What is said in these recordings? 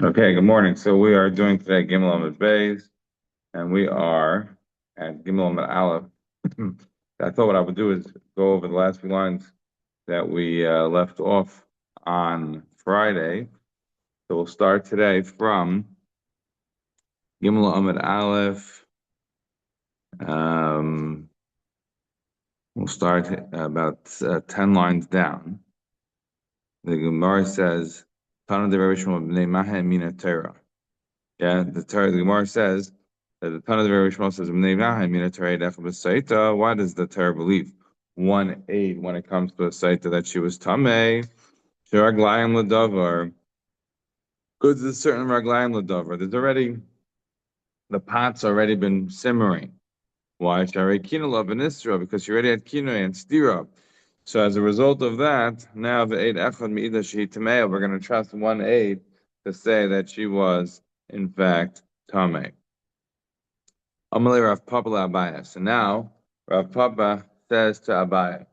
Okay, good morning. So we are doing today Gimel Amud Beis, and we are at Gimel Amud Aleph. I thought what I would do is go over the last few lines that we left off on Friday. So we'll start today from Gimel Amud Aleph. Um, we'll start about 10 lines down. The Gemara says, "Tana de Rishon b'nei Maha Mina Torah." Yeah, the Gemara says that the Tana of the very Shmuel says, why does the Torah believe 1:8 when it comes to a Saita that she was Tameh? Shiraglayim Ladavar. Because there's certain Raglayim Ladavar. The pot's already been simmering. Why? Shari Kinalav and Isra, because she already had Kinoy and Stira. So as a result of that, now the 8 Echad Me'ida Shehi Tameh, we're going to trust 1:8 to say that she was, in fact, Tameh. Amalei Rav Papa Abaya. So now Rav Papa says to Abaya.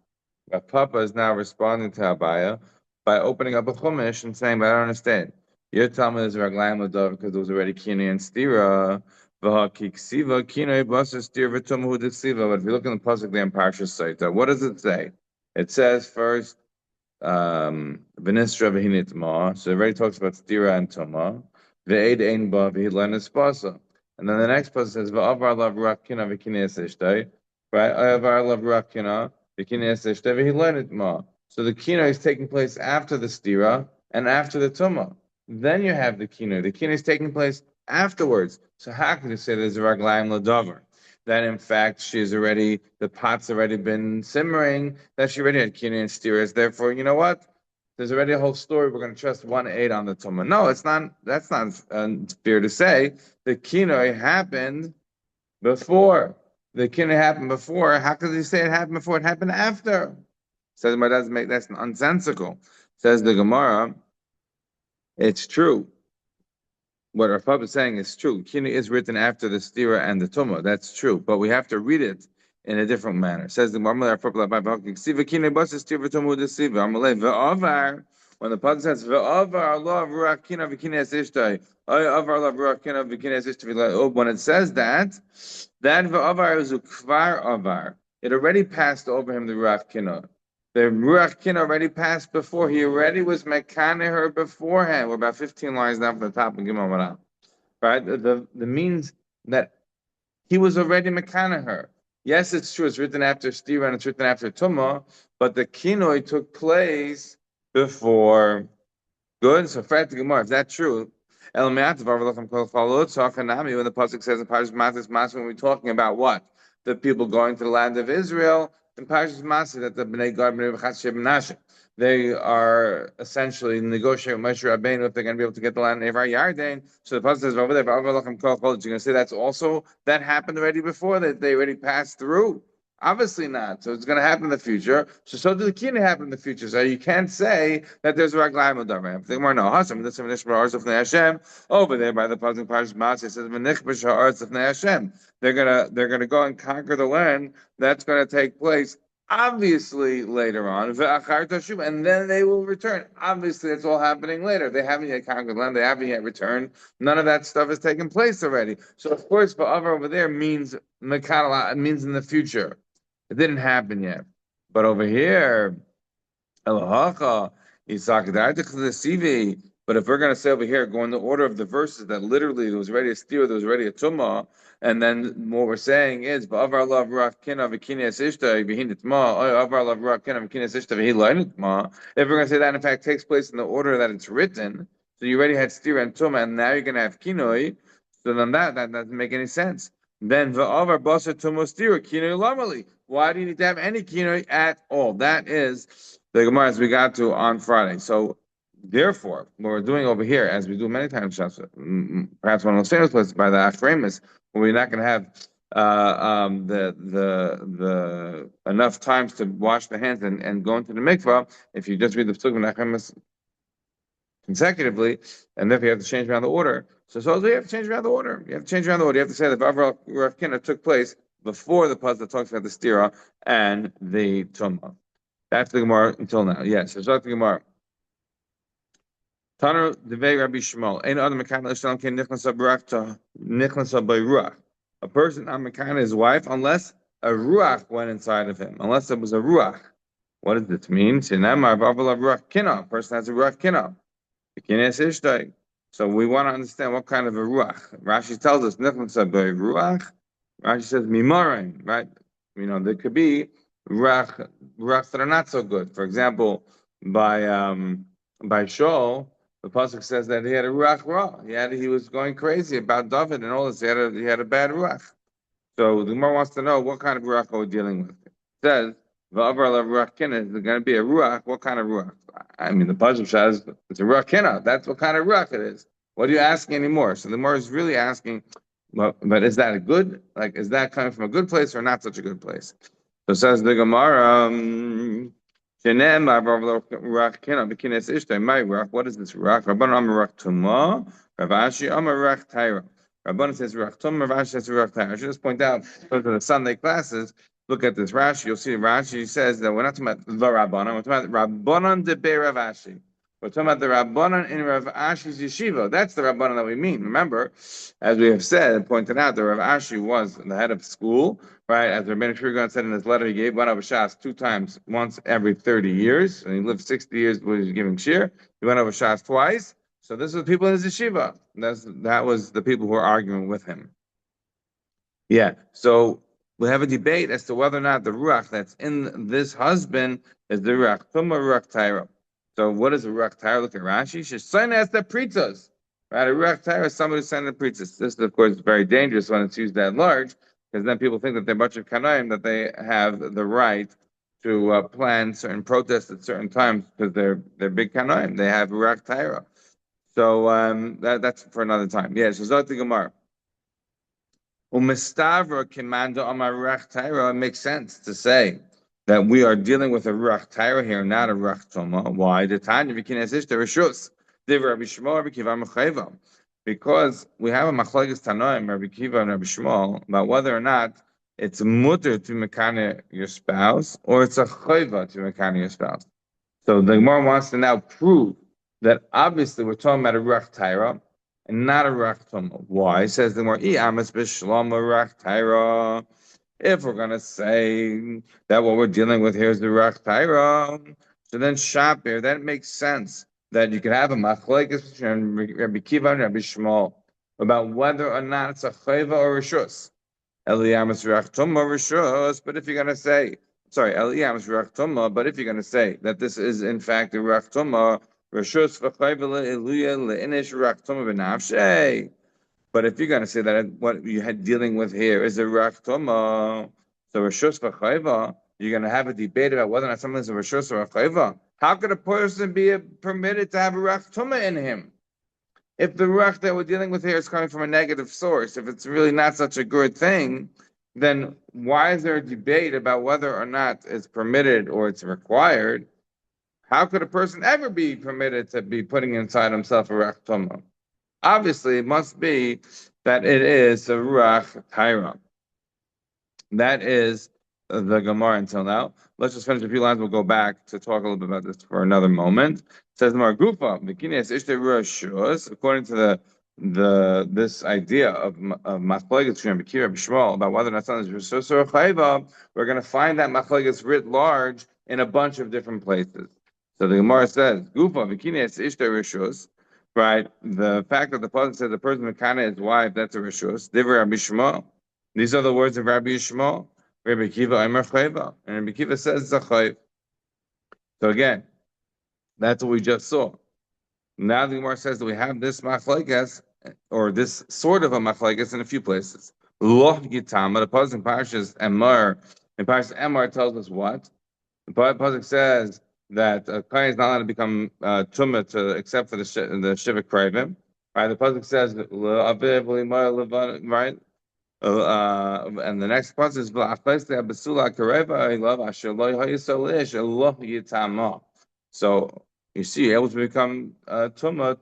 Rav Papa is now responding to Abaya by opening up a chumash and saying, "But I don't understand. You're telling me there's a raglayim l'dov because there was already kina and stira. V'hakiksiva kina basa stira v'tumahu d'ksiva." But if you look in the pasuk there in Parshas Sotah, what does it say? It says first v'nisra v'hinitma. So it already talks about stira and tuma. Ve'ed ein ba v'hidlenis basa. And then the next passage says, "Va'avar lav rakina v'kines ishtay." Right? "Va'avar lav rakina v'kines ishtay v'hidlenit." So the kina is taking place after the stira and after the tuma. Then you have the kina. The kina is taking place afterwards. So how can you say there's a raglayim ladavar? That in fact the pot's already been simmering, that she already had kina and stiras. Therefore, you know what? There's already a whole story. We're going to trust 1:8 on the tuma. No, it's not. That's not fair to say. The kinoi happened before. The kinoi happened before. How could you say it happened before? It happened after. Says my doesn't make that's nonsensical. Says the Gemara. It's true. What Rav Papa is saying is true. Kina is written after the stira and the tuma. That's true, but we have to read it in a different manner. Says the Gemara. When the pasuk says ve'avar Allah ruach kina v'kines ishtai, avar Allah ruach kina v'kines ishtai. When it says that ve'avar is a kvar avar. It already passed over him the ruach kina. The ruach kina already passed before. He already was mekane her beforehand. We're about 15 lines down from the top of Gimel. Right? The means that he was already mekane her. Yes, it's true. It's written after Stira and it's written after Tumah, but the kinoi took place before. Good. So, fact the Gemara, if that's true, when the pasuk says in Parshas Matas Mas, when we're talking about what the people going to the land of Israel in Parshas Matas, that the Bnei Gad Bnei V'Chatzei Menashe, they are essentially negotiating with Moshe Rabbeinu if they're going to be able to get the land of Evar Yarden. So the pasuk says over there, you're going to say that's also that happened already before that they already passed through. Obviously not. So it's going to happen in the future. So did the kina happen in the future. So you can't say that there's a raglayim of the more no hasam. This is Hashem over there by the pasuk Parshas Matzah. It says v'nichbash ha'aretz of Hashem. They're gonna go and conquer the land. That's going to take place. Obviously, later on, and then they will return. Obviously, it's all happening later. They haven't yet conquered the land. They haven't yet returned. None of that stuff has taken place already. So, of course, Ba'avar over there means means in the future. It didn't happen yet. But over here, Elahacha, but if we're going to say over here, go in the order of the verses, that literally there was already a stira, there was already a tumah, and then what we're saying is, "Ba'avar lav ruach kina v'kines ishta v'hin itma, avar lav ruach kina v'kines ishta v'hin itma." If we're going to say that in fact takes place in the order that it's written, so you already had stira and tumah, and now you're going to have kinoi, so then that doesn't make any sense. Then v'avar basa tumah stira kinoi lamali. Why do you need to have any kinoi at all? That is the Gemara as we got to on Friday. So therefore, what we're doing over here, as we do many times, perhaps one of the famous places by the Afremis, where we're not going to have the enough times to wash the hands and go into the mikvah, if you just read the Pesuk of Afremis consecutively, and therefore you have to change around the order. So you have to change around the order. You have to change around the order. You have to say that Bavra Rav Kina took place before the puzzle that talks about the stira and the tumah. That's the Gemara until now. Yes, it's not the Gemara. Taner Devei Rabbi Shmuel. Ein adam mekana l'shalom kein nichnasa b'ruach nichnasa by ruach. A person not mekana his wife unless a ruach went inside of him. Unless it was a ruach. What does this mean? Shenamar v'avalav ruach kina. A person has a ruach kina. Kines ishtay. So we want to understand what kind of a ruach. Rashi tells us nichnasa by ruach. Rashi says mimarim. Right? You know there could be ruach that are not so good. For example, by Shaul. The pasuk says that he had a ruach ra. He was going crazy about David and all this. He had a bad ruach. So the Gemara wants to know what kind of ruach are we dealing with. It says v'avar la ruach kina. Is there going to be a ruach? What kind of ruach? I mean, the pasuk says it's a ruach kina. That's what kind of ruach it is. What are you asking anymore? So the Gemara is really asking, but is that a good? Like, is that coming from a good place or not such a good place? So says the Gemara. What is this ruach? Rabbanan amar ruach tuma. Rav Ashi amar ruach taira. Rabbanan says ruach tuma. Rav Ashi says ruach taira. I should just point out, go to the Sunday classes, look at this Rashi. You'll see Rashi says that we're not talking about the Rabbanan. We're talking about Rabbanan de Rav Ashi. We're talking about the Rabbanan in Rav Ashi's yeshiva. That's the Rabbanan that we mean. Remember, as we have said and pointed out, the Rav Ashi was the head of school. Right, as Rabbeinu Shurgan said in his letter, he gave one of Shas 2 times, once every 30 years, and he lived 60 years when he was giving shir. He went over Shas twice. So this was people in his yeshiva. That was the people who were arguing with him. Yeah. So we have a debate as to whether or not the ruach that's in this husband is the ruach tumah ruach taira. So what is a ruach taira? Look at Rashi. Shesayna as the pritzos. Right, a ruach taira is somebody who's sending the pritzos. This, of course, is very dangerous when it's used that large, because then people think that they're a bunch of kanaim, that they have the right to plan certain protests at certain times because they're big kanaim. They have ruach taira. So that's for another time. Yeah. So Zot Gemara. Umestavra kimanda amar ruach taira. It makes sense to say that we are dealing with a ruach taira here, not a ruach toma. Why? The Tanya v'kines ish the rishus. Div Rabbi Shmuel Rabbi Kiva Mechayva. Because we have a machlokes tanoim, Rabbi Kiva and Rabbi Shmuel, about whether or not it's mutter to mekane your spouse or it's a chayva to mekane your spouse. So the Gemara wants to now prove that obviously we're talking about a ruach taira and not a ruach toma. Why? Says the Gemara, "Iamas b'shlama ruach taira." If we're going to say that what we're dealing with here is the ruach taira, so then shapir, that makes sense that you could have a machlokes between Rabbi Kiva and Rabbi Shmuel about whether or not it's a chayva or a rishus. Eliyamas ruach tuma rishus, but if you're going to say, Eliyamas ruach tuma, but if you're going to say that this is in fact a ruach tuma, rishus v'chayva le'iluya le'inish ruach tuma b'nafshei. But if you're going to say that what you had dealing with here is a ruach tuma, so rishus v'chayva, you're going to have a debate about whether or not something is a rishus or a chayva. How could a person be permitted to have a ruach tuma in him? If the ruach that we're dealing with here is coming from a negative source, if it's really not such a good thing, then why is there a debate about whether or not it's permitted or it's required? How could a person ever be permitted to be putting inside himself a ruach tuma? Obviously, it must be that it is a ruach taira. That is the Gemara until now. Let's just finish a few lines. We'll go back to talk a little bit about this for another moment. It says Mar Gufa, according to this idea of machlokes between Rabbi Kiva and Shmuel about whether or not something is rishus or chayva, we're going to find that machlokes writ large in a bunch of different places. So the Gemara says Gufa v'kines ishta rishus. Right, the fact that the pasuk says the person mekana his wife, that's a rishus. Divrei Rabbi Shmuel. These are the words of Rabbi Shmuel. Rabbi Kiva Omer Chayva, and Rabbi Kiva says Zachayv. So again, that's what we just saw. Now the Gemara says that we have this machlokes, or this sort of a machlokes in a few places. Loch Gitama, the pasuk in Parshas Emor, in Parshas Emor tells us what? The pasuk says that a kohen is not allowed to become tumah except for the shiva krivim. Right? The pasuk says right. And the next part is so you see, you're able to become tumah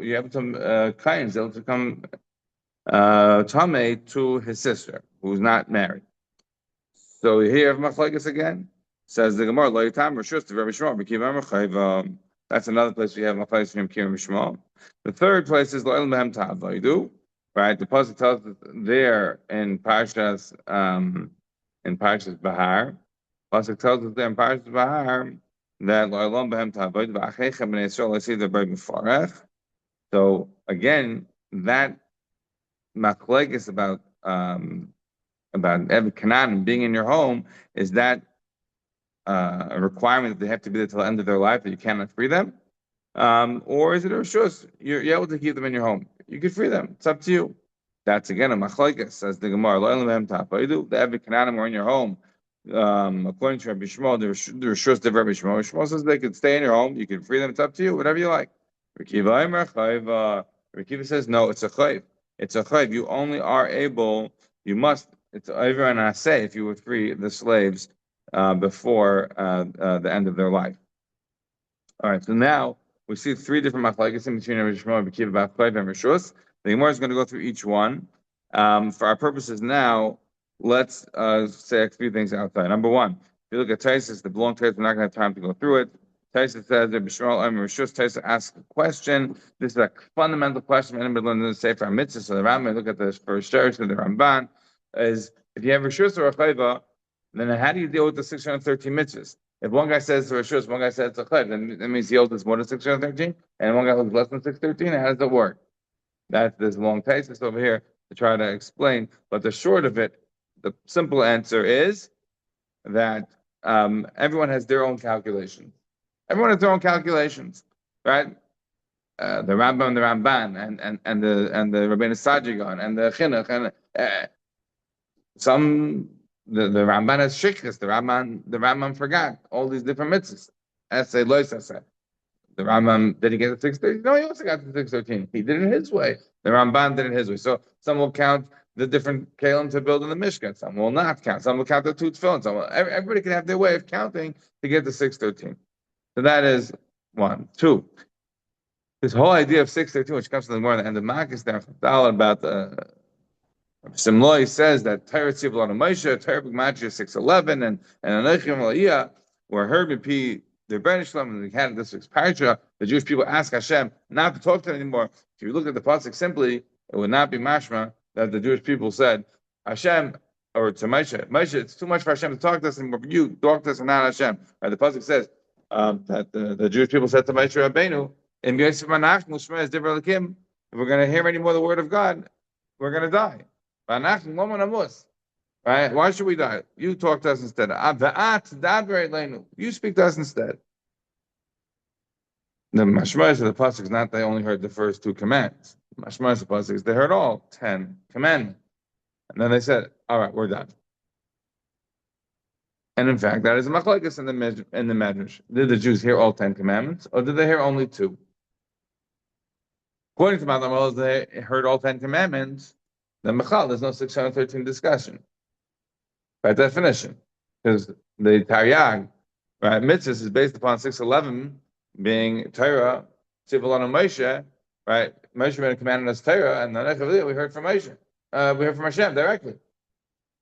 you're able to kain is able to become tameh to his sister who's not married. So you hear of machlokes again. Says the Gemara, "Lo yitam rishus to Rabbi Shmuel, b'kiva mechayva." That's another place we have Machlokas from Kirim Shmuel. The third place is Lo'el Mehem Ta'avodu. Right, the pasuk tells us there in Parshas Bahar. Pasuk tells us there in Parshas Bahar that Lo'elam Behem Ta'avodu V'Acheichem B'nei Yisrael L'Sid L'Bei Mefarech. So again, that machlekes about every Canaan being in your home, is that a requirement that they have to be there till the end of their life, that you cannot free them? Or is it a reshus? You're able to keep them in your home. You can free them. It's up to you. That's again a machlekes, says the Gemara. The every Canaanim are in your home. According to Rabbi Shmuel, the reshus of Rabbi Shmuel. Shmuel says they can stay in your home. You can free them. It's up to you. Whatever you like. Rikiva says no. It's a chayv. It's a chayv. You only are able. You must. It's over and I say if you would free the slaves before the end of their life. All right. So now we see three different machlekes in between Rabbi Shmuel and Rabbi Kiva about chayv and reshus. The Gemara is going to go through each one. For our purposes now, let's say a few things outside. Number one, if you look at Taisus, the long Taisus, we're not going to have time to go through it. Taisus says that Taisus asks a question. This is a fundamental question. Anybody learn the Sefer Mitzvah? So the Rambam, look at the first church of the Ramban, is if you have Rishus or a Chayva, then how do you deal with the 613 mitzvahs? If one guy says it's Rishus, one guy says it's a Chayv, then that means he owes us more than 613, and one guy owes less than 613. How does that work? That's this long Taisus over here to try to explain. But the short of it, the simple answer is that everyone has their own calculations. Everyone has their own calculations, right? The Rambam and the Ramban and the Rabbeinu Sajigon and the Chinuch and the Ramban has shikras. The Rambam forgot all these different mitzvahs. Essay, lois essay. The Rambam, did he get the 613? No, he also got the 613. He did it his way. The Ramban did it his way. So some will count the different kalim to build in the Mishkan. Some will not count. Some will count the two tefillin. Everybody can have their way of counting to get the 613. So that is one. Two, this whole idea of 613, which comes from the more at the end of Makis there, about the Simloi says that Torah Tzivul on Moshe, Torah B'Gmatria 611, and Anachim Aliyah were heard b'pi the Rebbeinu Shalom, and they had this week's parasha. The Jewish people ask Hashem not to talk to them anymore. If you look at the pasuk simply, it would not be mashma that the Jewish people said, Hashem, or to Moshe, it's too much for Hashem to talk to us anymore. But you talk to us and not Hashem. Right? The pasuk says that the Jewish people said to Moshe Rabbeinu, if we're going to hear any more the word of God, we're going to die. Right? Why should we die? You talk to us instead. You speak to us instead. The mashmash of the pasuk is not they only heard the first two commands. The mashmash of the pasuk is they heard all 10 commandments, and then they said, "All right, we're done." And in fact, that is a machlekes in the Medrash. Did the Jews hear all 10 commandments, or did they hear only 2? According to Malam, they heard all 10 commandments. Then Michal, there's no 613 discussion. By definition, because the Taryag, right, mitzvahs is based upon 611 being Torah, Tzivul on Moshe, right? Moshe made a command us Torah, and then we heard from Moshe. We heard from Hashem directly,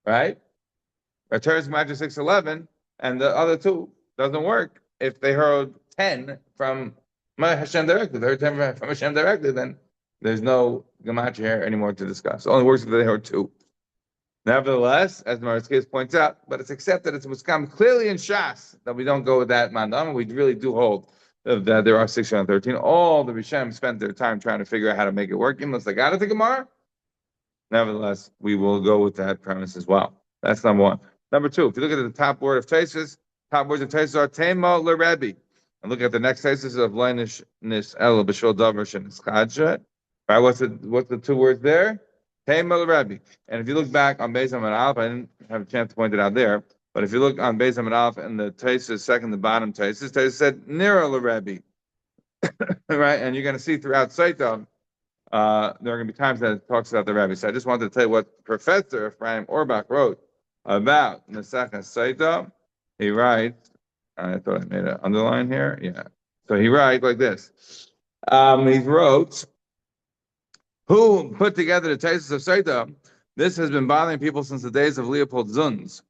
right? Our Torah's Magic 611, and the other 2 doesn't work. If they heard 10 from Hashem directly, they heard 10 from Hashem directly, then there's no Gematria here anymore to discuss. It only works if they heard 2. Nevertheless, as Maritzkes points out, but it's accepted, it's muskam clearly in Shas that we don't go with that mandam. We really do hold that there are 613. All the Rishonim spent their time trying to figure out how to make it work, unless they got it to Gemara. Nevertheless, we will go with that premise as well. That's number one. Number 2, if you look at the top word of Taisus, top words of Taisus are Tema L'Rebbe. And look at the next Taisus of Leinish Nis El B'Shol Davar Shenis Chadja. Right? What's the 2 words there? Tema L'Rebbe. And if you look back on Beis Hamad Aleph, I didn't have a chance to point it out there, but if you look on Beis Hamad Aleph and the Taisus, second, the bottom Taisus said Nira L'Rebbe. Right? And you're going to see throughout Sotah, there are going to be times that it talks about the Rebbe. So I just wanted to tell you what Professor Ephraim Orbach wrote about Nesach Sotah. He writes, I thought I made an underline here. Yeah. So he writes like this. He wrote, who put together the Taisus of Sotah? This has been bothering people since the days of Leopold Zunz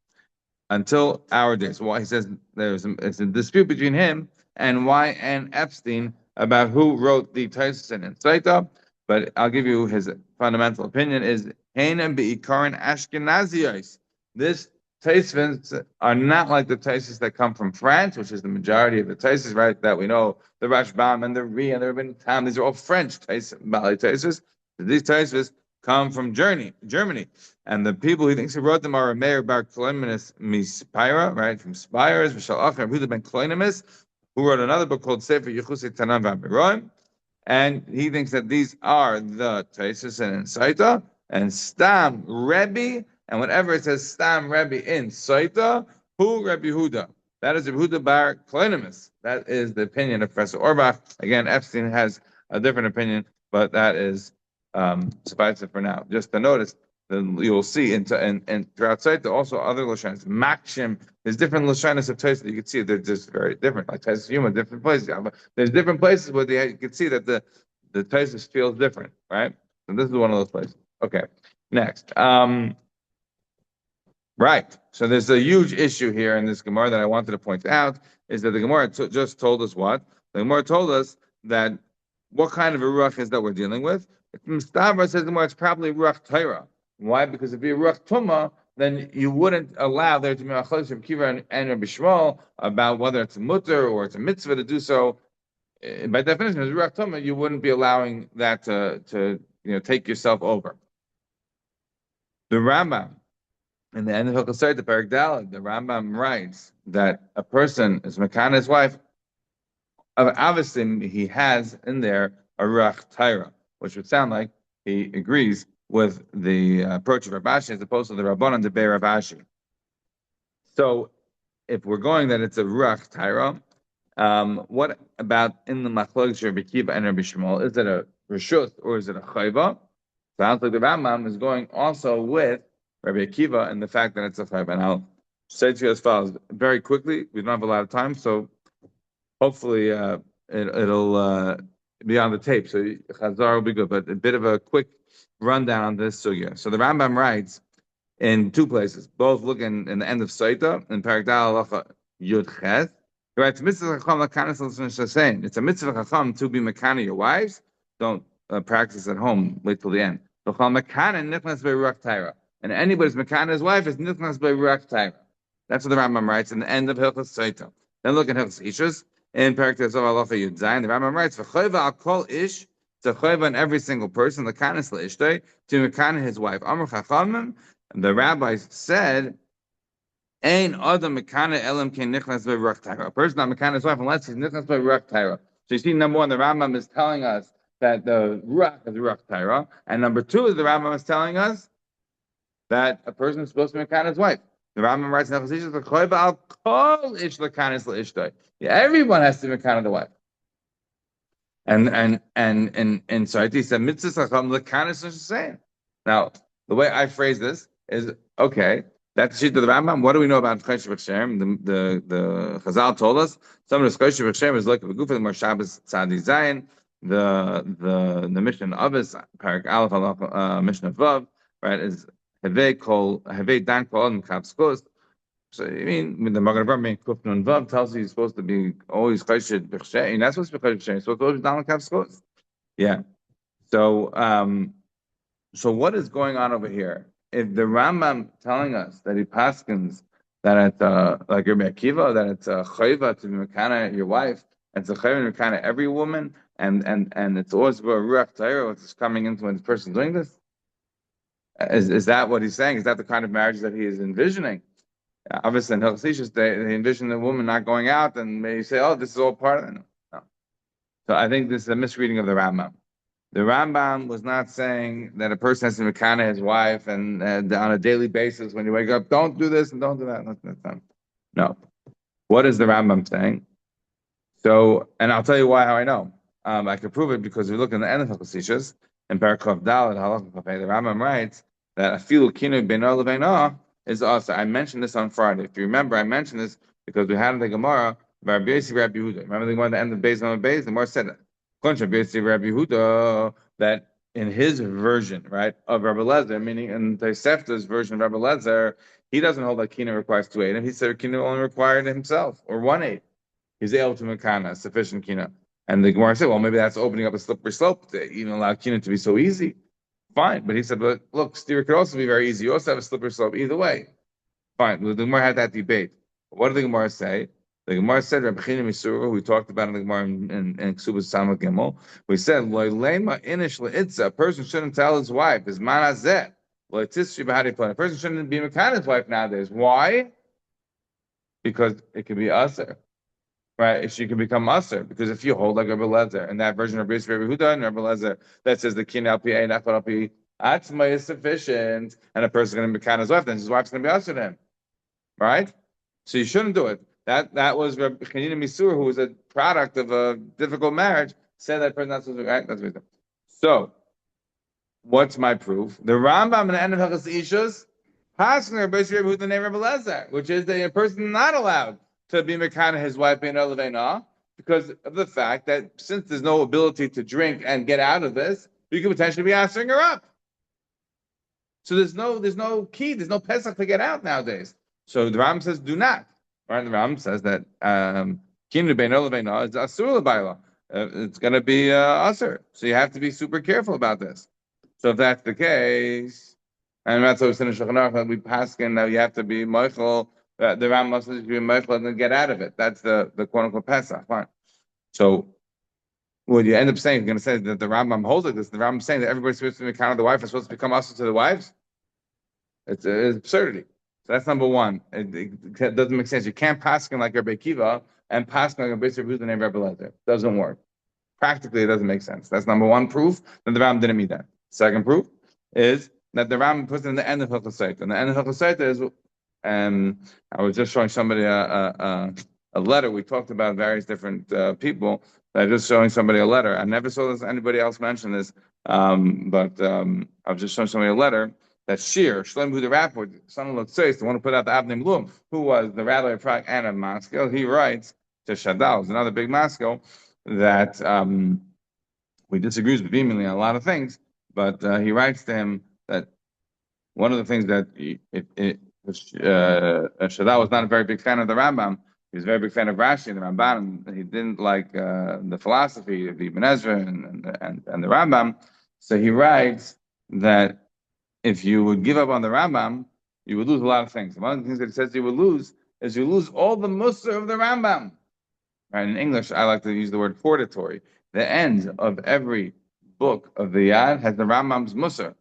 until our days. Well, he says it's a dispute between him and Y.N. Epstein about who wrote the Taisus and Sotah, but I'll give you his fundamental opinion is Hanan be'ikarin Ashkenaziyos. This Taisvins are not like the Taisus that come from France, which is the majority of the Taisus, right? That we know, the Rashbam and the Ri and the Rabbeinu Tam. These are all French Taisus. These Taisus come from Germany. And the people he thinks he wrote them are Meir Bar Kloimenis Mispira, right? From Spires, Vishal Achar, Huda Ben Kloinemis, who wrote another book called Sefer Yechusei Tanan VaMiroim. And he thinks that these are the Taisus and Sotah, and Stam Rebbe, and whenever it says Stam Rebbe in Sotah, who Rebbe Huda? That is Yehuda Bar Klonimus. That is the opinion of Professor Orbach. Again, Epstein has a different opinion, but that is suffice it for now. Just to notice, then you'll see and throughout Sotah also other lashonos. Makshim, there's different lashonos of Tosfos that you can see they're just very different. Like Tosfos Yuma, different places. There's different places where you can see that the Tosfos feels different, right? So this is one of those places. Okay, next. Right. So there's a huge issue here in this Gemara that I wanted to point out is that the Gemara just told us what? The Gemara told us that what kind of a ruach is that we're dealing with. Stavra says the Gemara it's probably ruach Torah. Why? Because if you're ruach Tumah, then you wouldn't allow there to be machlokes from Kiva and Rabbi Shmuel about whether it's a mutter or it's a mitzvah to do so. By definition, as ruach Tumah, you wouldn't be allowing that to take yourself over. The Rambam. In the end of Hilchos Sotah, Perek Daled, the Rambam writes that a person is Mekan his wife. Obviously, he has in there a Ruach Taira, which would sound like he agrees with the approach of Rav Ashi as opposed to the Rabbanan debate Rav Ashi. So, if we're going that it's a Ruach Taira, what about in the Machlokes Rabbi Kiva and Rabbi Shmuel? Is it a Rishus or is it a Chayva? Sounds like the Rambam is going also with Rabbi Akiva and the fact that it's a chayv. And I'll say to you as follows very quickly. We don't have a lot of time, so hopefully it'll be on the tape. So Chazar will be good. But a bit of a quick rundown on this sugya. So the Rambam writes in two places, both looking in the end of Sotah in Perek Daled Halacha Yud Ches. He writes, "Mitzvah chacham lakanis." It's a mitzvah chacham to be mekana your wives. Don't practice at home. Wait till the end. And anybody's mekana his wife is nichnas by ruach Taira. That's what the Rambam writes in the end of Hilchos Sotah. Then look at Hilchos Ishus in Perek Tezov Halacha Yud Zayin. The Rambam writes, "V'choyva al kol ish." It's a choyva on every single person. The kanis leishtei to mekana his wife. Amar Chachamim. The rabbis said, "Ein adam mekana elam ken nichnas by ruach Taira." A person not mekana his wife unless he's nichnas by ruach Taira. So you see, number one, the Rambam is telling us that the ruach is ruach Taira, and number two, the Rambam is telling us that a person is supposed to be mekana his wife. The Rambam writes in Hilchos Ishus, "Choyva al kol ish lekanis leishtei." Everyone has to be mekana the wife. And so he said mitzvah sacham lekanis l'shesein. Now the way I phrase this is okay. That's the sheet of the Rambam. What do we know about Choshev B'Shem? The Chazal told us some of the Choshev B'Shem is like the Guf of the Shabbos Tzadi Zayin. The mission of his Parak Aleph mission of Vav, right, is Hevei Dan Kol Kav Skos. So I mean the Magen Avraham being Kuf Nun Vav tells you he's supposed to be always Choshev B'Shem. You're not supposed to be Choshev B'Shem. You're supposed to be Dan Kav Skos. Yeah. So what is going on over here? If the Rambam telling us that he paskins that it's like Rabbi Akiva, that it's a chayva to be mekana your wife, it's a chayva to be mekana every woman, and it's always about ruach Torah, which is coming into when the person's doing this. Is that what he's saying? Is that the kind of marriage that he is envisioning? Obviously, in Hilchos Ishus, they envision the woman not going out, and they say, "Oh, this is all part of it." No. So I think this is a misreading of the Rambam. The Rambam was not saying that a person has to mekana his wife and on a daily basis when you wake up, don't do this and don't do that. No. What is the Rambam saying? So, and I'll tell you how I know. I can prove it because if you look in the end of Hilchos Ishus, in Paragraph Daled, the Rambam writes that afilu kinu b'no lebeino is also. I mentioned this on Friday. If you remember, I mentioned this because we had in the Gemara about Rabbi Yehuda. Remember the Gemara at the end of Beis on Beis? The Gemara said that. Rabbi Yehuda, that in his version, right, of Rabbi Lezer, meaning in Tosefta's version of Rabbi Lezer, he doesn't hold that Kina requires 2 eidim. He said Kina only required himself, or 1 8. he's able to mekana sufficient kina. And the Gemara said, well, maybe that's opening up a slippery slope to even allow kina to be so easy. Fine, but he said, but look, steer could also be very easy. You also have a slippery slope either way. Fine, the Gemara had that debate. What did the Gemara say? The Gemara said, Rabbi Chini Misura, who we talked about in the Gemara in Ksubas Sama Gimel, we said, Loilema inish leitza, a person shouldn't tell his wife, his manazet, loitisri b'hadi plan. A person shouldn't be Mekana's wife nowadays. Why? Because it could be usher, right? If she can become usher, because if you hold like Rabbi Lezer, and that version of Rabbi Huda and Rabbi Lezer that says the kin LPA and FLP, Atzma is sufficient, and a person is going to be Mekana's wife, then his wife's going to be usher to him, right? So you shouldn't do it. That was Rabbi Chanina Misur, who was a product of a difficult marriage, said that person not supposed to be right. That's what so, what's my proof? The Rambam in the end of Hilchos Ishus, passing Rabbi Huda the name of Rabbi Lezer, which is that a person is not allowed to be mekana his wife being elevena because of the fact that since there's no ability to drink and get out of this, you could potentially be answering her up. So there's no key, there's no pesach to get out nowadays. So the Ram says do not. Right? The Ram says that kinu bein elevena is asur l'bayla. It's going to be asur. So you have to be super careful about this. So if that's the case, and that's what we said in Shulchan Aruch, we paskin now you have to be moichel. The Ram must be moichel and get out of it. That's the quote unquote pesach. Fine. So what you end up saying, you're going to say that the Rambam holds like this. The Rambam saying that everybody's supposed to be account of the wife is supposed to become also to the wives. It's absurdity. So that's number one. It doesn't make sense. You can't paskin like Rabbi Kiva and paskin like Rabbi Huda named Rabbi Lezer. Doesn't work. Practically, it doesn't make sense. That's number one proof that the Ram didn't mean that. Second proof is that the Ram puts it in the end of Hilchos Sotah. And the end of Hilchos Sotah is, I was just showing somebody a letter. We talked about various different people. I'm just showing somebody a letter. I never saw anybody else mention this, but I was just showing somebody a letter that Shir, Shlem Huda Rapport, son of Lutzeis, the one who put out the Abnei Lum, who was the rabbi of Prague and of Moscow, he writes to Shadal, another big Moscow, that we disagree with vehemently on a lot of things, but he writes to him that one of the things that Shadal was not a very big fan of the Rambam. He was a very big fan of Rashi and the Ramban, and he didn't like the philosophy of Ibn Ezra and the Rambam. So he writes that if you would give up on the Rambam, you would lose a lot of things. One of the things that he says you would lose is you lose all the Musar of the Rambam. Right? In English, I like to use the word hortatory. The end of every book of the Yad has the Rambam's Musar.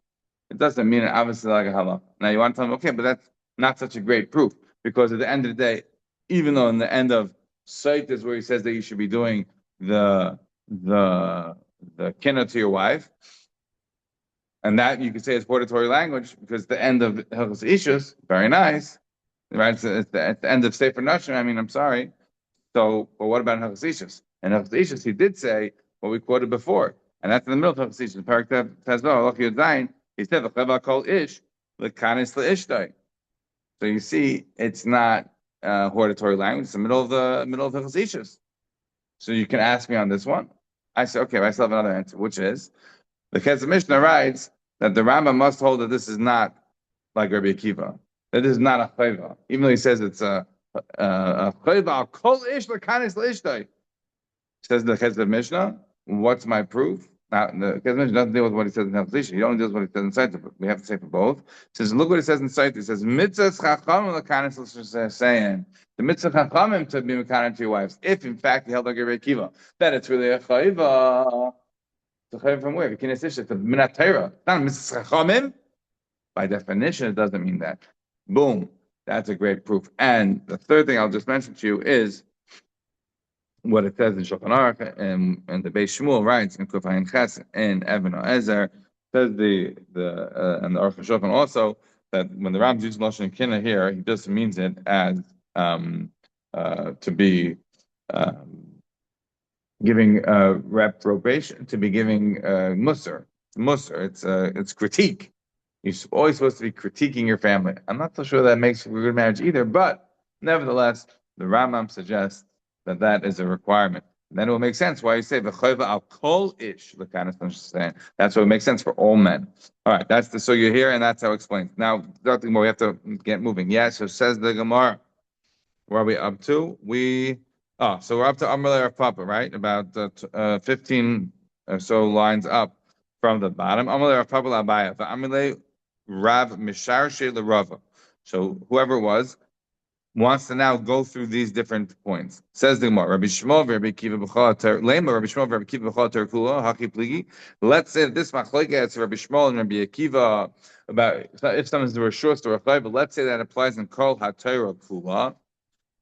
It doesn't mean it obviously like a halach. Now you want to tell me, okay, but that's not such a great proof because at the end of the day, even though in the end of Sotah is where he says that you should be doing the kinna to your wife, and that you could say is hortatory language because the end of Hilchos Ishus, very nice, right? It's at the end of Sefer Nashim. I mean, I'm sorry. So, but what about Hilchos Ishus? And Hilchos Ishus, he did say what we quoted before, and that's in the middle of Hilchos Ishus. Parak Tezvah, Loch Yudzayin. He said, "V'cheva kol ish l'kanis leishtay." So you see, it's not hortatory language. It's the middle of Hilchos Ishus. So you can ask me on this one. I say, okay, I still have another answer, which is the Kesef Mishnah writes that the Rambam must hold that this is not like Rabbi Akiva. That this is not a chayva, even though he says it's a chayva kol ish l'kanis leishtay. Says the Kesef Mishnah. What's my proof? Now, the Kesef Mishnah doesn't deal with what he says in Hilchos Ishus. He only deals with what he says in Sotah. But we have to say for both. It says, look what it says in Sotah. It says, mitzvahs chachamim l'kanis l'shayin. The mitzvah chachamim to be mekanim to your wives. If in fact he held like Rabbi Akiva, that it's really a chayva. It's a chayva from where? It's a minat Torah. It's not a mitzvah chachamim. By definition, it doesn't mean that. Boom. That's a great proof. And the third thing I'll just mention to you is what it says in Shulchan Aruch and the Beis Shmuel writes in Kuf Ayin Ches and Even Ezer says and the Aruch Shulchan also that when the Ram uses Lashon Kinna here, he just means it as to be giving reprobation, to be giving musar. It's critique. You're always supposed to be critiquing your family. I'm not so sure that makes for a good marriage either, but nevertheless, the Rambam suggests that is a requirement. Then it will make sense why you say v'chayva al kol ish l'kanis l'shayin. That's what makes sense for all men. All right, so you're here, and that's how it explains. Now, nothing more. We have to get moving. Yeah. So says the Gemara. Where are we up to? We Oh, so we're up to Amalei Rav Papa, right? About 15 or so lines up from the bottom. Amalei Rav Papa Labaya. Amalei Rav Mishar Sheila Rava. So whoever it was wants to now go through these different points. Says the Gemara, Rabbi Shmuel, Rabbi Kiva B'chol Lema, Rabbi Shmuel, Rabbi Kiva B'chol Terkula, Haki Pligi. Let's say that this machlokes Rabbi Shmuel and Rabbi Akiva about if someone's the Rishus or a Chai, but let's say that applies in Kol HaTorah Kula.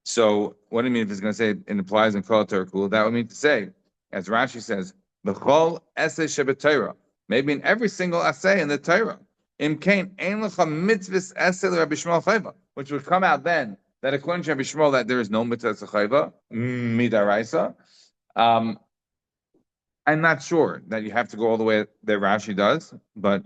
So what do you mean if it's going to say it applies in Kol HaTorah Kula? That would mean to say, as Rashi says, B'chol Eseh Shebet maybe in every single Aseh in the Torah. Im Kain Ein Lecha Mitzvahs Eseh Rabbi Shmuel Chayva, which would come out then that according to Rabbi Shmuel that there is no mitzvah chayva midaraisa. I'm not sure that you have to go all the way that Rashi does, but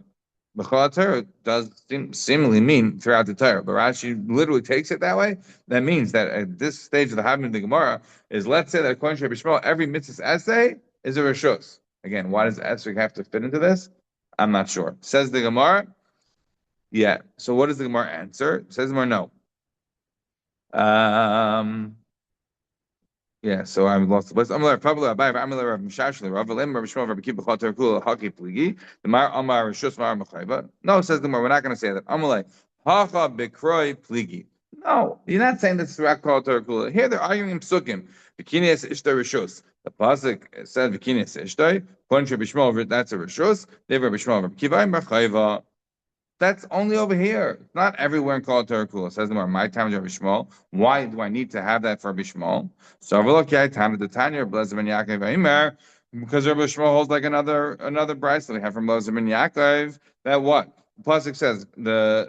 B'chol Torah does seemingly mean throughout the Torah. But Rashi literally takes it that way. That means that at this stage of the Havim of the Gemara is, let's say that according to Rabbi Shmuel, every mitzvah essay is a reshus. Again, why does the esrog have to fit into this? I'm not sure. Says the Gemara, yeah. So what does the Gemara answer? Says the Gemara, no. Yeah, so I'm lost the place. Amar probably Abai, Amar Rav Mishashli, Rav Elim, Rav Shmuel, Rav Kibbutz Chater Kula Haki Pligi. The Mar Amar Rishus Mar Machayva. No, says the Mar. We're not going to say that. Amalei Hacha Bekroi Pligi. No, you're not saying this throughout Chater Kula. Here they're arguing in Psukim. Vikinias Ishtar Rishus. The pasuk said Vikinias Ishtar. According to Rav Shmuel, that's a Rishus. They have Rav Shmuel, Rav Kiva Machayva. That's only over here. It's not everywhere in Kol Torah Kula. Says the more, my time is Rabbi Shmuel. Why do I need to have that for Rabbi Shmuel? So time of the Tanya, Blazer ben Yaakov Aimer, because Rabbi Shmuel holds like another brayso that we have from Blazer ben Yaakov. That what? The pasuk says the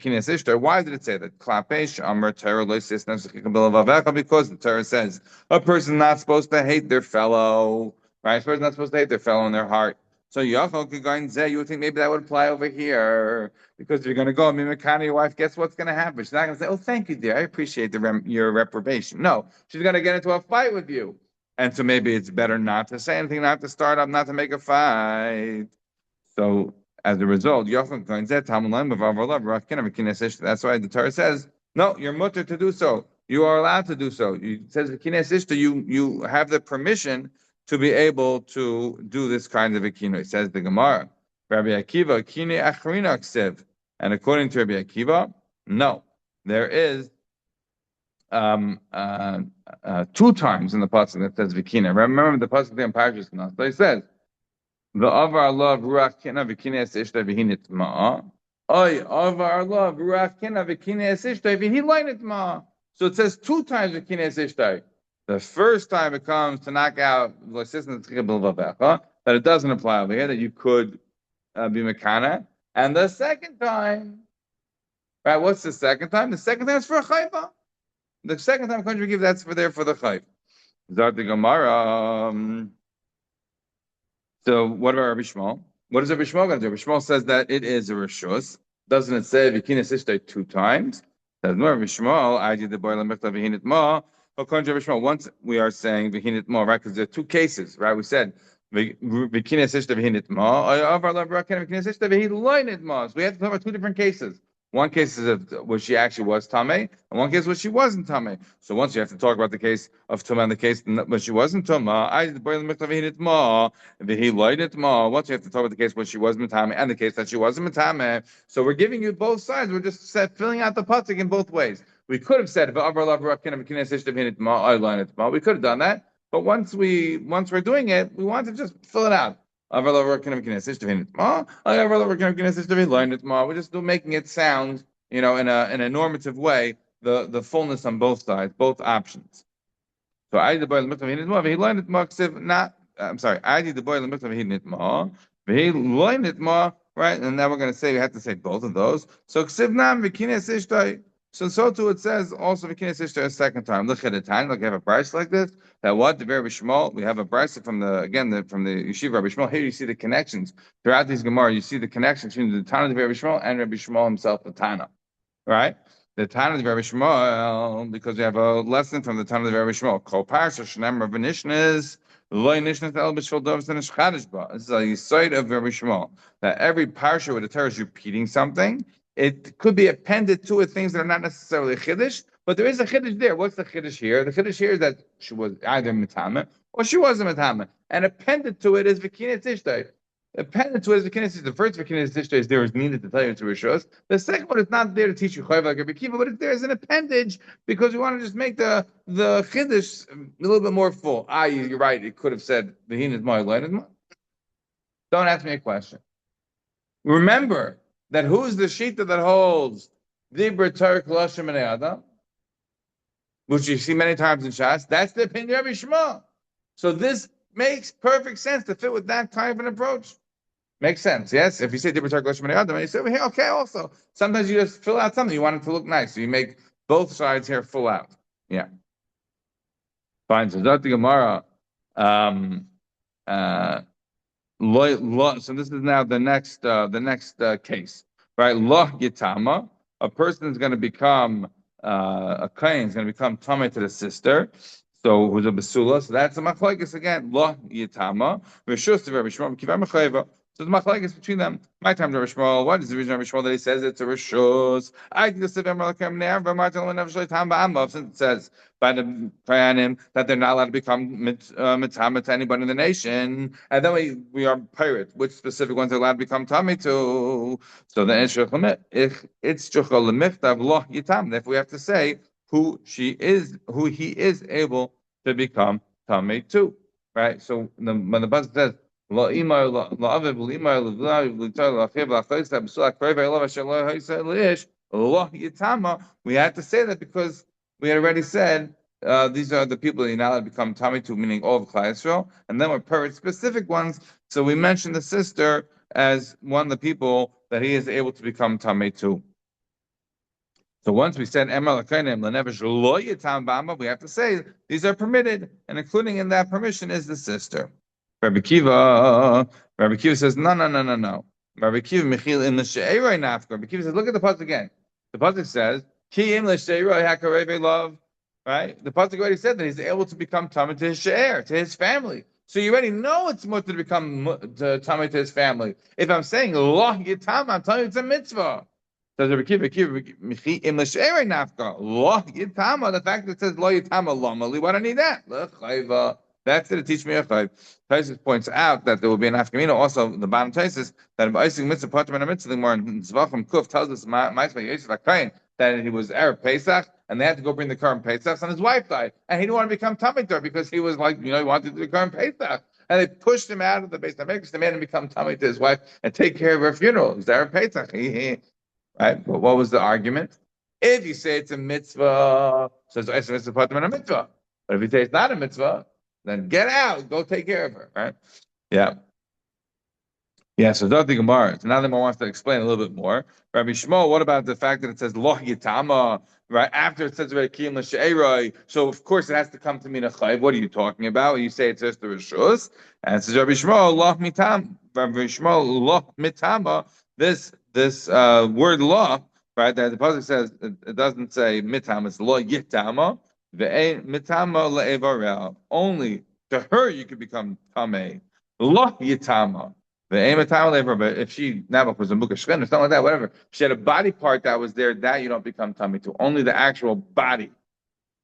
Kinas Ishtar. Why did it say that? Klapesh Amar Torah Loisis Nefsek because the Torah says a person not supposed to hate their fellow. Right? A person not supposed to hate their fellow in their heart. So Yachol could go and say, you would think maybe that would apply over here, because if you're going to go Mimikana, your wife, guess what's going to happen? She's not going to say, oh, thank you, dear, I appreciate your reprobation. No, she's going to get into a fight with you. And so maybe it's better not to say anything, not to start up, not to make a fight. So as a result, Yachol could say, that's why the Torah says, no, you're mutter to do so. You are allowed to do so. It says, you have the permission to be able to do this kind of a kino. It says the Gemara, Rabbi Akiva, kine achrina ksiv. And according to Rabbi Akiva, no. There is 2 times in the pasuk that says vikina. Remember the pasuk there in Parashas Nas. So it says, the avar love ruach kina vikina es ishta v'hinit ma'a. Oy, avar love ruach kina vikina es ishta v'hilainit ma'a. So it says 2 times vikina es ishta. The first time it comes to knock out that it doesn't apply over here, that you could be mekana. And the second time, right? What's the second time? The second time is for a chayva. The second time country give that's for the chayv. Zart the Gemara. So what about Rabbi Shmuel? What is Rabbi Shmuel going to do? Rabbi Shmuel says that it is a rishus. Doesn't it say vikinas ishtay 2 times? Says no, Rabbi Shmuel. I did the boy lemechta v'hinit ma. According to Rabbi Shmuel, once we are saying v'hinit ma, right? Because there are 2 cases, right? We said v'kinas ishtay v'hinit ma. Avar lav rakin v'kinas ishtay v'hilainit ma. So we have to talk about 2 different cases. One case is of where she actually was tamei, and one case where she wasn't tamei. So once you have to talk about the case of tamei and the case where she wasn't tamei, I the boy lemechta ma v'hilainit ma. Once you have to talk about the case where she wasn't tamei and the case that she wasn't tamei. So we're giving you both sides. We're just filling out the pasuk in both ways. We could have said we could have done that, but once we're doing it, we want to just fill it out. We're just making it sound, in a normative way, the fullness on both sides, both options. So I did the boy not. I'm sorry. I did the boy right, and now we're going to say we have to say both of those. So so too it says also v'kinas ishtar a second time. Look at the time, like you have a price like this. That what the Rabbi Shmuel, we have a price from the Yeshiva Rabbi Shmuel. Here you see the connections throughout these Gemara. You see the connections between the Tana of Rabbi Shmuel and Rabbi Shmuel himself, the Tana, right? The Tana of Rabbi Shmuel, because we have a lesson from the Tana of Rabbi Shmuel. Kol parsha shenem Rabbi Nishnes. This is a side of Rabbi Shmuel that every parsha where the Torah is repeating something, it could be appended to it things that are not necessarily chiddush, But there is a chiddush there. What's the chiddush here? The chiddush here is that she was either mitame or she wasn't mitame, and appended to it is v'kinas ishtay. Appended to it is v'kinas ishtay. The first v'kinas ishtay is there is needed to tell you it's a rishos. The second one is not there to teach you chayv like Rabbi Akiva, but it's there as an appendage because we want to just make the chiddush a little bit more full. You're right. It could have said v'hin is my line. Don't ask me a question. Remember that who's the shita that holds Dibur Torah Kolashim and Adam, which you see many times in Shas. That's the opinion of Rabbi Shmuel. So this makes perfect sense to fit with that type of an approach. Makes sense, yes? If you say Dibur Torah Kolashim and Adam, and you say, well, hey, okay, also. Sometimes you just fill out something. You want it to look nice. So you make both sides here full out. Yeah. Fine. So Zot Gemara. So this is now the next case, right? Lo Yitama, a person is going to become a kain is going to become tamei to the sister, so who's a basula. So that's a machlokes again. Lo Yitama, Rishus to Rabbi Shmuel, Kivar Mechayva. So the machlokes between them. My time to Rabbi Shmuel. What is the reason Rabbi Shmuel that he says it's a rishus? I think the since it says by the Prayanim that they're not allowed to become mitama to anybody in the nation, and then we are pirate. Which specific ones are allowed to become tami to? So the it's juchal lemichtav lo yitam. If we have to say who he is able to become tami to, right? So when the pasuk says. We had to say that because we had already said these are the people that you're not allowed to become Tommy to, meaning all of Klal Yisrael, and then we're parrot specific ones. So we mentioned the sister as one of the people that he is able to become Tommy to. So once we said Emer L'Kainim L'Nefesh Lo Yitam B'Ama, we have to say these are permitted, and including in that permission is the sister. Rabbi Kiva says, no. Rabbi Kiva, Michil in the She'eroi Nafka. Rabbi Kiva says, look at the pasuk again. The pasuk says, Ki im l'She'eroi hakareve love. Right? The pasuk already said that he's able to become tamei to his she'er, to his family. So you already know it's mutter to become tamei to his family. If I'm saying lo yitam, I'm telling you it's a mitzvah. Says Rabbi Kiva, Michi im l'She'eroi Nafka. Lo yitam, the fact that it says lo yitam lamali, why do I need that? L'chayva. That's it to teach me a chayv. Taisus points out that there will be an afkamina. Also, the bottom Taisus that if Ising mitzvah pater and a mitzvah, more in Zvachim Kuf tells us that he was Erev Pesach and they had to go bring the current Pesach, and his wife died, and he didn't want to become tamei to her because he was like, he wanted to do the current Pesach, and they pushed him out of the base of Mikdash. They made him become tamei to his wife and take care of her funeral. It was Erev Pesach. Right? But what was the argument? If you say it's a mitzvah, so it's Ising mitzvah pater and a mitzvah. But if you say it's not a mitzvah, then get out, go take care of her, right? Yeah. So Dati Gemara. So now the Gemara wants to explain a little bit more. Rabbi Shmuel, what about the fact that it says Lo Yitama, right? After it says Kiyum L'She'eroi, so of course it has to come to Mina Chayv. What are you talking about? You say it's just the Rishus, and it says Rabbi Shmuel, Lo Mitam, Rabbi Shmuel, Lo Mitama, this word Lo, right, that the pasuk says, it doesn't say Mitam, it's Lo Yitama. Only to her you could become tamei. Lo yitama. But if she Nabok was a mukashchen or something like that, whatever, she had a body part that was there, that you don't become tamei to. Only the actual body.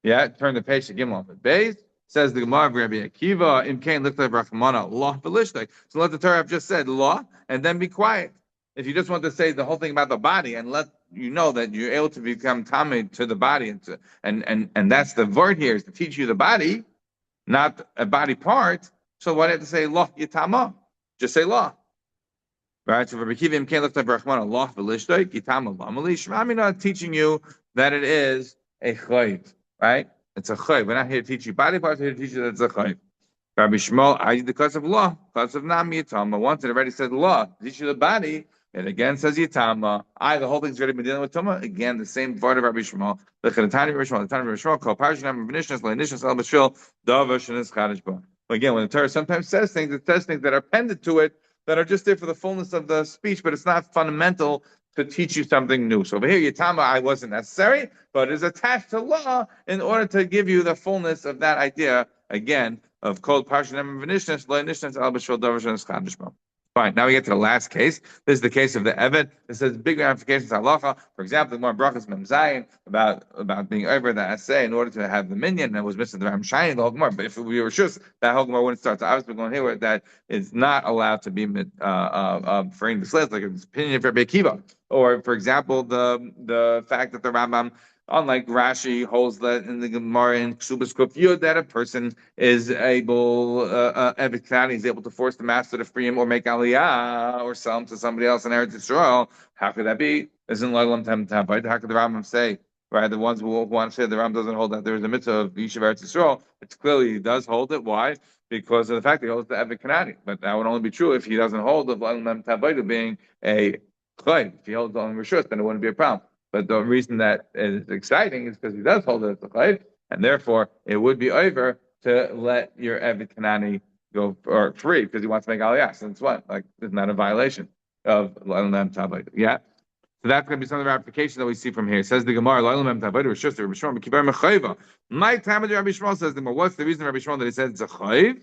Yeah, turn the page to Gimel. But base says the Gemara of Rabbi Akiva in Kain Lichtav Rachmana Lo Belishtek. So let the Torah have just said Lo and then be quiet. If you just want to say the whole thing about the body and let you know that you're able to become tamei to the body, and that's the word here, is to teach you the body, not a body part. So why do you have to say lo yitama? Just say lo. Right? So Rabbi Kiva can't lift up Rachman lo v'lishtoi yitama lamali. Shmami not teaching you that it is a chayv, right? It's a chayv. We're not here to teach you body parts. We're here to teach you that it's a chayv. Rabbi Shmuel, I the cause of law, cause of nam yitama. Once it already said law, teach you the body. It again says Yitama. The whole thing's already been dealing with Tuma. Again, the same part of Rabbi Shmuel. The Chetani Rabbi Shmuel, the Tani Rabbi Shmuel, called Parshanam V'nishnas, Le'nishnas El B'shil, Davash and Chadash Ba. Again, when the Torah sometimes says things, it says things that are appended to it that are just there for the fullness of the speech, but it's not fundamental to teach you something new. So over here, Yitama, I wasn't necessary, but is attached to law in order to give you the fullness of that idea, again, of called Parshanam V'nishnas, Le'nishnas El B'shil, Davash and Chadash Ba. Fine. Now we get to the last case. This is the case of the Eved. This has big ramifications halacha. For example, the more brachas mem zayin about being over the assay in order to have the minyan, and it was missing the ram shiny the whole But if we were sure that whole wouldn't start. So obviously, we're going here that it's not allowed to be freeing the slaves, like it's opinion for Akiva. Or, for example, the fact that the Rambam, unlike Rashi, holds that in the Gemara in Ksubas Kuf Yud that a person is able, is able to force the master to free him or make aliyah or sell him to somebody else in Eretz Yisrael. How could that be? Isn't Leilam Tampai? How could the Rambam say, right? The ones who want to say the Rambam doesn't hold that there is a mitzvah of Yishuv Eretz Yisrael, it's clearly he does hold it. Why? Because of the fact that he holds the Eved Kanani. But that would only be true if he doesn't hold the Leilam Tampai being a chayv. If he holds on Rishus, then it wouldn't be a problem. But the reason that is exciting is because he does hold it as a chayv, and therefore it would be over to let your Eved Kanani go or free because he wants to make aliyah. So it's what? Like, isn't that a violation of La'ilam Tabayt? Yeah. So that's going to be some of the ramifications that we see from here. It says the Gemara, La'ilam Tabayt, Rishus, Rabbi Shmuel, Mekibar Mechayva. My time of Rabbi Shmuel says the Gemara. What's the reason Rabbi Shmuel that he says it's a chayv?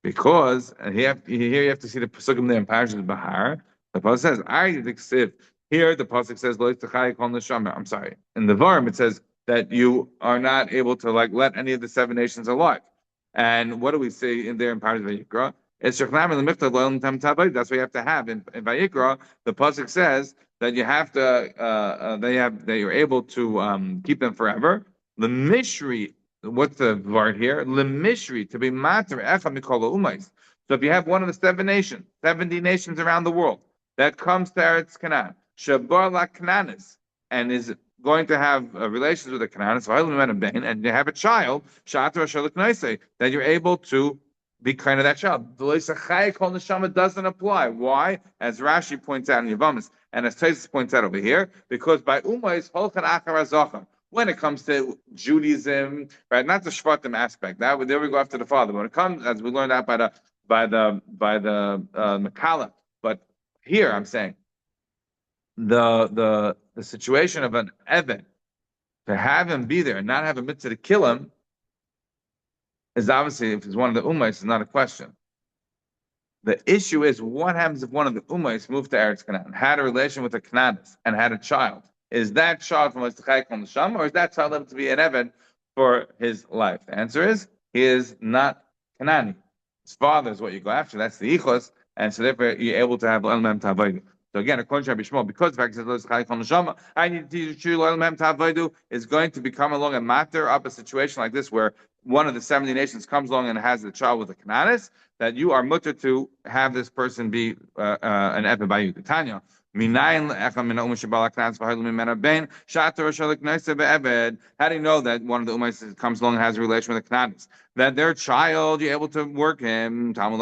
Because, and here you have to see the Pesukim there in Parashas Bahar. The Pasuk says, "I diksiv." Here the Pasuk says, "Lo yitzchai kol neshama." I'm sorry. In the Varim it says that you are not able to let any of the seven nations alive. And what do we see in there in Parashas Vayikra? It's shechnam l'michtav lo'elam tam tabayit. That's what you have to have in Vayikra. The Pasuk says that you have to that you're able to keep them forever. The Mishri. What's the word here? Lemishri, to be matter echa mikol umais. So if you have one of the 70 nations around the world that comes to Eretz Canaan, shabar la Canaanis, and is going to have relations with the Canaanis, and you have a child, that you're able to be kind of that child. The neshama doesn't apply. Why? As Rashi points out in Yavamis, and as Taisus points out over here, because by umais holchan achar zochar. When it comes to Judaism, right, not the Shvatim aspect, there we go after the father. When it comes, as we learned out by the Makala, but here I'm saying the situation of an Eved, to have him be there and not have a mitzvah to kill him is obviously, if he's one of the Ummahs, is not a question. The issue is what happens if one of the Ummahs moved to Eretz Canaan, had a relation with a Canaanis, and had a child. Is that child from L'Tachai Kol Neshama, or is that child able to be an Eved for his life? The answer is, he is not Kanani. His father is what you go after. That's the Ichos, and so therefore you're able to have L'El Mem Tavaydu. So again, according to Rabbi Shmuel, because the fact that L'Tachai Kol Neshama, I need to teach you L'El Mem Tavaydu is going to become along a matter of a situation like this where one of the 70 nations comes along and has a child with a Cananis, that you are mutter to have this person be an Eved by you. Tanya. How do you know that one of the Ummahs comes along and has a relation with the Cananis? That their child, you're able to work him, right?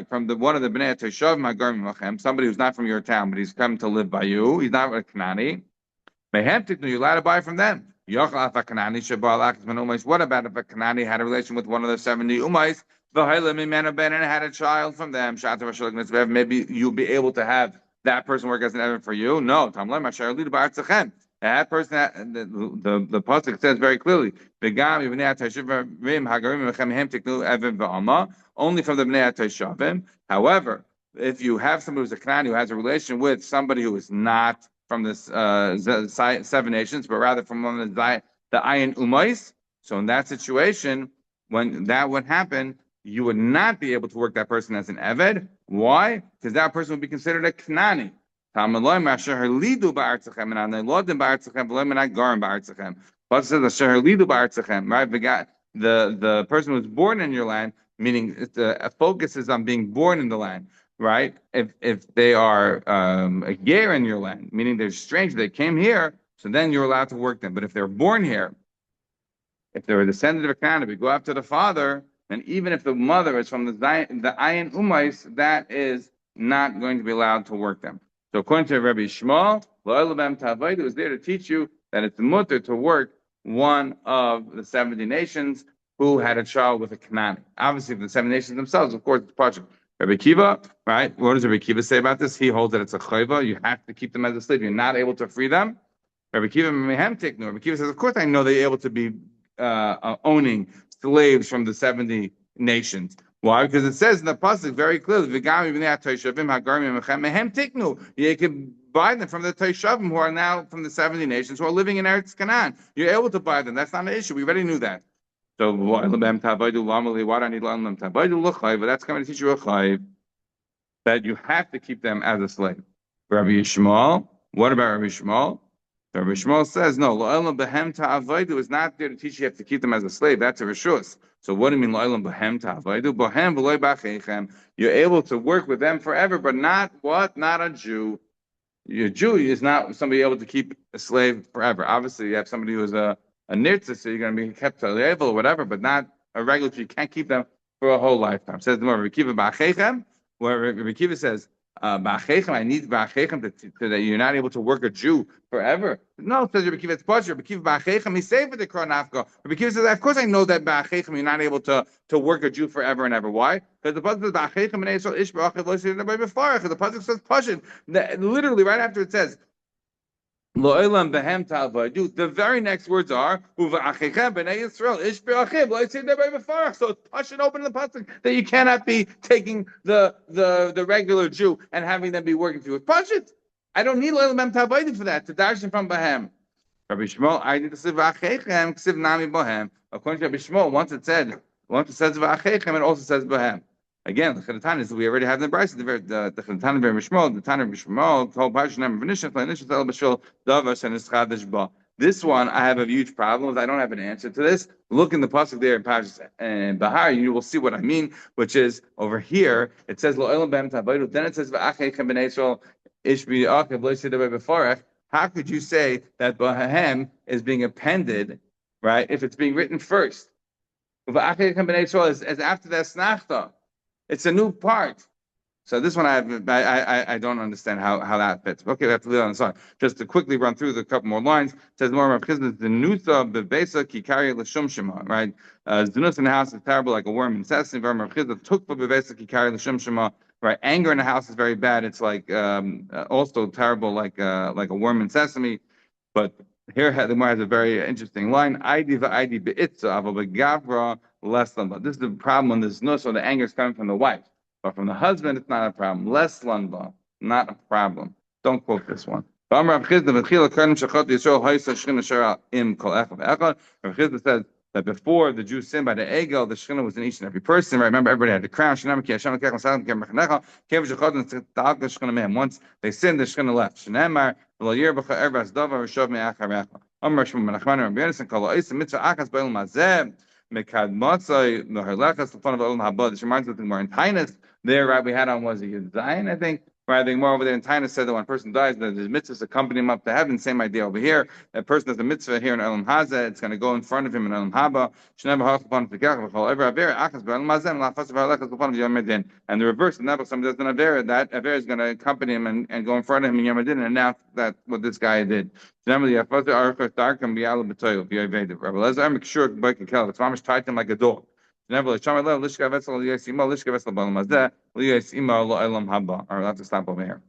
From one of the Bnei Teshav, somebody who's not from your town, but he's come to live by you. He's not a Canani. You're allowed to buy from them. What about if a Canani had a relation with one of the 70 Ummahs? And had a child from them. Maybe you'll be able to have that person work as an Evan for you. No, that person, the pasuk says very clearly, only from the Bnei Teshavim. However, if you have somebody who's a Canaan who has a relation with somebody who is not from this 7 nations, but rather from one of the Ayin Umais, so in that situation, when that would happen, you would not be able to work that person as an Eved. Why? Because that person would be considered a Knani. Right? The person who's born in your land, meaning the focus is on being born in the land, right? If they are a ger in your land, meaning they're strange, they came here, so then you're allowed to work them. But if they're born here, if they're a descendant of a Canaan, we go after the father, and even if the mother is from the Ayin Umais, that is not going to be allowed to work them. So according to Rabbi Shmuel, it was there to teach you that it's mutter to work one of the 70 nations who had a child with a Canaan. Obviously, the 7 nations themselves, of course, it's partial. Rabbi Kiva, right? What does Rabbi Kiva say about this? He holds that it's a chayva. You have to keep them as a slave. You're not able to free them. Rabbi Kiva says, of course, I know they're able to be owning slaves from the 70 nations. Why? Because it says in the pasuk very clearly, "V'gam ibnei ha-toishavim hagarim mechem mehem tiknu." You can buy them from the toishavim who are now from the 70 nations who are living in Eretz Canaan. You're able to buy them. That's not an issue. We already knew that. So why do I need lam tavaydu l'chayv? But that's coming to teach you a chayv that you have to keep them as a slave. Rabbi Yishmael, what about Rabbi Yishmael? Rabbi Yishmael says, no, lo'elam behem ta'avaydu is not there to teach you have to keep them as a slave. That's a reshus. So what do you mean lo'elam behem ta'avaydu? Bohem v'loy b'acheichem. You're able to work with them forever, but not what? Not a Jew. A Jew is not somebody able to keep a slave forever. Obviously, you have somebody who's a nirtza, so you're going to be kept to level or whatever, but not a regular Jew. You can't keep them for a whole lifetime. Says the Rabbi Kiva b'acheichem, where Rabbi Kiva says, ba'acheichem, I need ba'acheichem that you're not able to work a Jew forever. No, says Rabbi Kiva, it's possible. Rabbi Kiva ba'acheichem, he's saved for the Kron Afka. Rabbi Kiva says, of course I know that ba'acheichem, you're not able to work a Jew forever and ever. Why? Because the pasuk says ba'acheichem and Yisrael ish ba'achev lo yisrael by b'farach. The pasuk says pashut. Literally right after it says Lo'elam behem ta'avaydu. The very next words are Uva'achechem b'nei Yisrael ish b'achiv lo yisrael by b'farach. So it's pashut open in the pasuk that you cannot be taking the regular Jew and having them be working for you. It's pashut. I don't need Lo'elam behem ta'avaydu for that to darshan from behem. Rabbi Shmuel, I need to say v'achechem ksiv nami bohem. According to Rabbi Shmuel, once it says v'achechem, it also says bohem. Again, the Chedatanis we already have in the Brisa. The Chedatan of Mishmol, the Tanner of Mishmol, told Pashanim V'nishach L'nishach El B'Shul Davas and Eschadish Ba. This one, I have a huge problem. I don't have an answer to this. Look in the pasuk there in Pashas and Bahar, you will see what I mean. Which is over here, it says Lo Elam B'Hem Tabaydu. Then it says V'Achechem B'nei Yisrael Ish B'Achev Lo Yisrael B'Farach. How could you say that Bahem is being appended, right? If it's being written first, V'Achechem B'nei Yisrael is after the Asnachta. It's a new part. So this one I don't understand how that fits. Okay, we have to leave it on the side. Just to quickly run through the couple more lines. It says more about Chizna, the Nusa bebesa kikari l'shum shema, right? Znus in the house is terrible like a worm in sesame. Rav Chizna took for bebesa kikari l'shum shema. Right, anger in the house is very bad. It's like also terrible like a worm in sesame. But here the Gemara has a very interesting line. Aidi va'aidi be'itza avo begavra less than. But this is the problem when this nus or the anger is coming from the wife, but from the husband it's not a problem. Less lanba, not a problem. Don't quote this one. Rav Chizda says that before the Jews sinned by the Egel, the Shekhinah was in each and every person. Right? Remember, everybody had the crown. Once they sinned, the Shekhinah left. This reminds me of the more in Tainus. There, right, we had on was a Zion, I think. Right, I think more over there in Tainus said that when a person dies, that his mitzvahs accompany him up to heaven. Same idea over here. That person has a mitzvah here in Elam Hazeh, it's going to go in front of him in Elam Haba. And the reverse, if somebody does an Avera, that Avera is going to accompany him and go in front of him in Yom Adin and announce that what this guy did. Rabbi Lezer, make sure it's mamish tied him like a dog. Nevertheless, I'll have to stop over here.